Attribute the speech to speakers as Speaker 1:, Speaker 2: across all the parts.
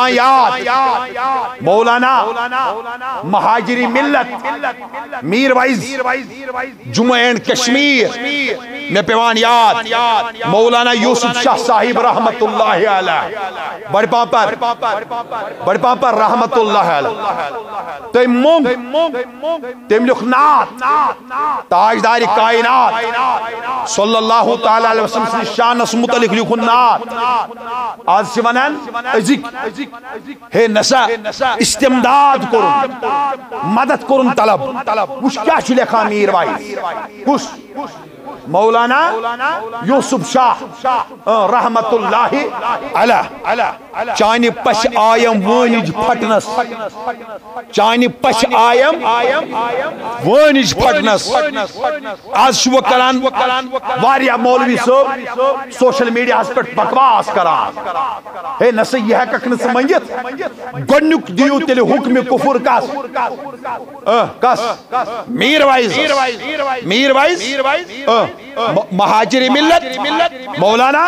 Speaker 1: پیوان یاد مولانا مہاجری ملت میر وائز جموں اینڈ کشمیر میں پیوان یاد مولانا یوسف شاہ صاحب رحمت اللہ علیہ بڑپا پر رحمت اللہ علیہ تم مونگ تم لکھ نات تاجدار کائنات صلی اللہ تعالی علیہ وسلم سے شانس متعلق لکھن نات آج سے ونن ازک ہے نسا استمداد کرن مدد کرن طلب وش کیا چھ لکھا میر وائز کس مولانا یوسف شاہ رحمت اللہ علیہ چانی پش آیم وانج پھٹنس چانی پش آیم وانج پھٹنس آج شو کران واریا مولوی صاحب سوشل میڈیا اس پر بکواس کران ہے نسا یہ ککن سمجھت گنک دیو تیلے حکم کفر کس میر وائز مہاجر ملت مولانا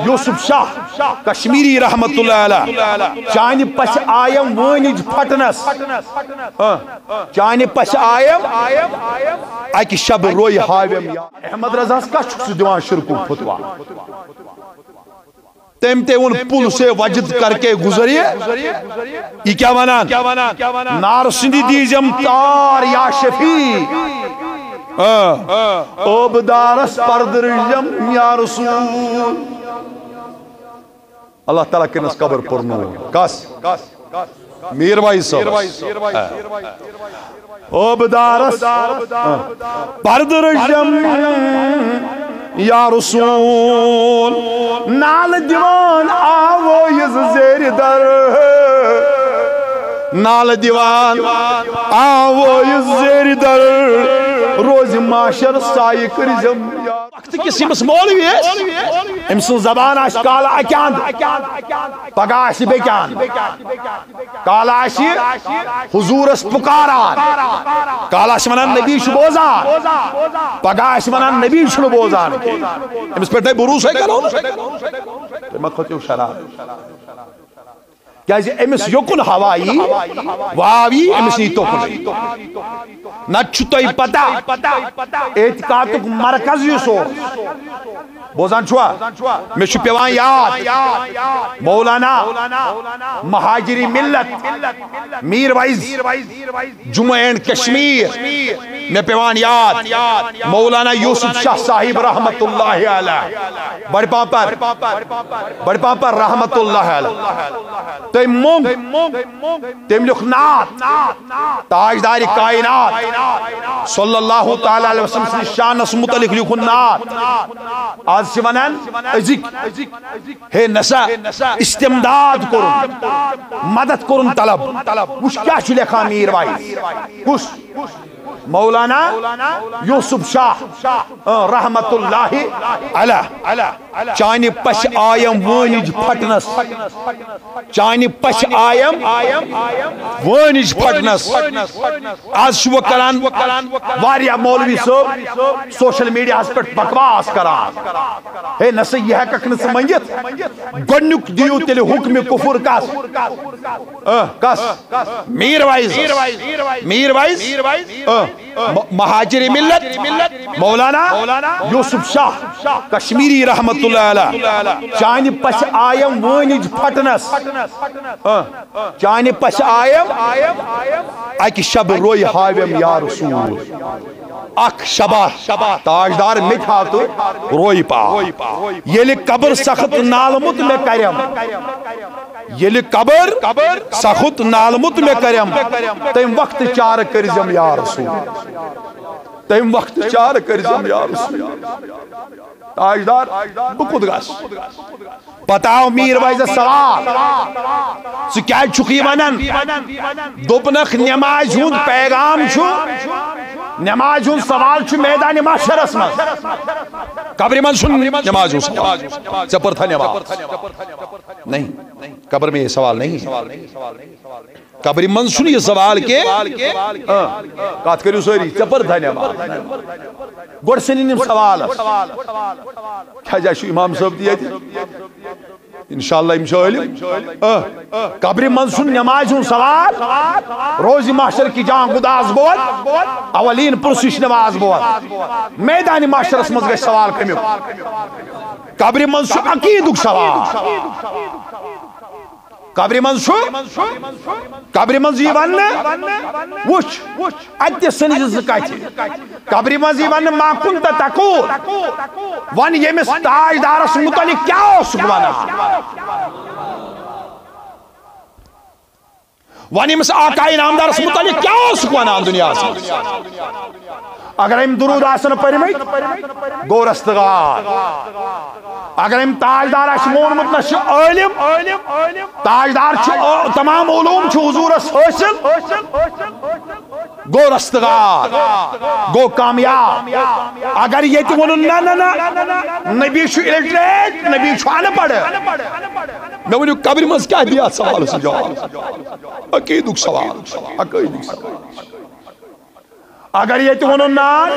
Speaker 1: یوسف شاہ کشمیری رحمت اللہ علیہ چانی پش آیم وانج پھٹنس چانی پش آیم اکی شب روی ہاویم احمد رضا کا چھکس دیوان شرکو فتوا تم تے ان پل سے وجد کر کے گزریے یہ کیا ونان نار سندی دیزم تار یا شفیع اوبدارس پردرجم یا رسول اللہ تعالیٰ کے نس قبر پرنو کس میر وائی صاحب اوبدارس پردرجم یا رسول نال دیوان آو یز زیر در نال دیوان آو یز زیر در روز معاشر سائی کرزم وقت کسی مس مولوی ہے امسن زبان آش کالا اکیاند پگا آشی بیکیاند کالا آشی حضور اس پکاران کالا آشی منان نبی شو بوزان پگا آشی منان نبی شو بوزان امس پر تے بروس ہے کرو میں خطیو شراب کیازِ امس یوکن ہوائی واوی امس نی توکن نچ توئی پتا اعتقادک مرکز یسو بوزان چھوا میں چھو پیوان یاد مولانا مہاجری ملت میر وائز جموں اینڈ کشمیر میں پیوان یاد مولانا یوسف شاہ صاحب رحمت اللہ علیہ بڑپا پر رحمت اللہ علیہ تم مونگ تم لکھ نات تاجدار کائنات صلی اللہ تعالی علیہ وسلم سے شانس متعلق لکھن نات آج سے ونن ازک ہے نسا استمداد کرن مدد کرن طلب وش کیا چھ لکھا میر وائز کس مولانا یوسف شاہ رحمت اللہ علیہ چانی پش آیم وانج پھٹنس چانی پش آیم وانج پھٹنس آج شو کران واریا مولوی صاحب سوشل میڈیا اس پر بکواس کران ہے نسا یہ ککن سمجھت گنک دیو تیلے حکم کفر کس میر وائز مہاجر ملت مولانا یوسف شاہ کشمیری رحمت اللہ علیہ چانی پش آیم وانج پھٹنس چانی پش آیم اکی شب روی ہاویم یا رسول اک شبہ تاجدار مٹھا تو روی پا یلی قبر سخت نالمت میں کریم یلی قبر سخت نالمت میں کریم تیم وقت چار کرزم یا رسول تیم وقت چار کرزم یا رسول تاجدار بکد گاس پتاو میر وائز سوال سو کیا چکی ونن دوپنخ نماز ہون پیغام چھو نماز ہون سوال چھو میدان محشرس من قبر من سن نماز ہون سوال چپر تھا نماز نہیں قبر میں یہ سوال نہیں قبر من سن یہ سوال کے کات کریو سوری چپر تھا نماز گوڑ سنین سوال کیا جاشو امام صاحب دیا دی انشاءاللہ علم قبر منسون نماز ہوں سوال روز محشر کی جان گداز بود اولین پرسش نماز بود میدان محشر اس مزگش سوال کمیو قبر منسون عقیدک سوال قبر منزی ون وچ اتہ سنز کت قبر منزی ون ما کنت تقول ون یمس تاجدارس متعلق کیا ونان ون یمس آقا انعامدارس متعلق کیا ونان دنیا سے اگر ہم درود آسن پرمت گو رستگار اگر ہم تاجدار مونمت نش علم تاجدار تمام علوم حضور حاصل گو رستگار گو کامیاب اگر یہ ون نبی الٹریٹ نبی ان پڑھ میں ونو قبر مز کیا دیا سوال سے جواب عقیدک سوال اگر یہ ونو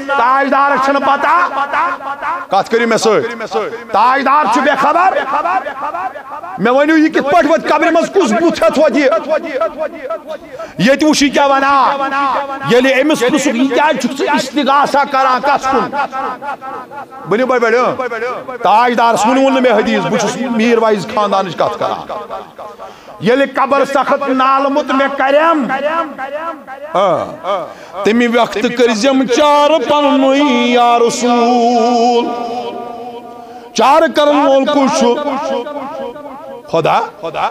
Speaker 1: تاجدار چھن پتہ کت کری میں تاجدار چھ بے خبر میں ونو یہ کت پٹ وت قبر مز کس بت ہت وت یہ وشی کیا ونا یلی امس پرسک یہ کیا چھ استغاثہ کران کس کن بنو بڑو تاجدار سن میں حدیث بچ میر وائز خاندانچ کت کران یلی قبر سخت نالمت میں کرم تمی وقت کرزم چار پنوی یا رسول چار کرن وول کچھ خدا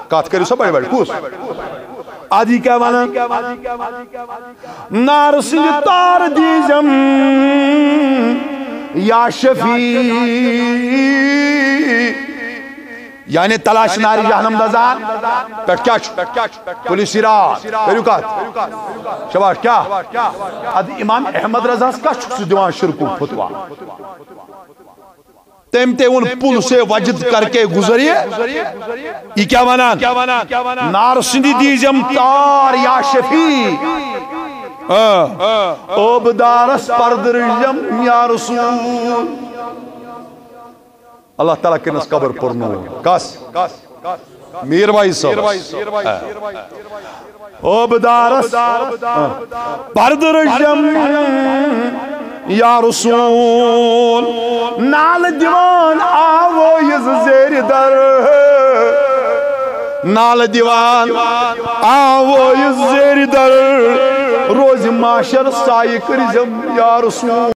Speaker 1: کات کریو سا بڑی بڑی کس آدھی کیا وانا نارسی تار دیزم یا شفیع یعنی تلاش ناری جہنم دزان پیٹ کیا چھو پولیسی رات پیرو کات شباش کیا امام احمد رضا کا چھو دیوان شرکو فتوا تیمتے ان پل سے وجد کر کے گزریے یہ کیا مانان نار سندی دیزم تار یا شفیع اوبدارس پردرجم یا رسول اللہ تعالیٰ کے نس قبر پرنو کس میر بھائی صاحب اوبدارس پردرجم یا رسول نال دیوان آوو یز زیر در نال دیوان آوو یز زیر در روز معاشر سائی کرزم یا رسول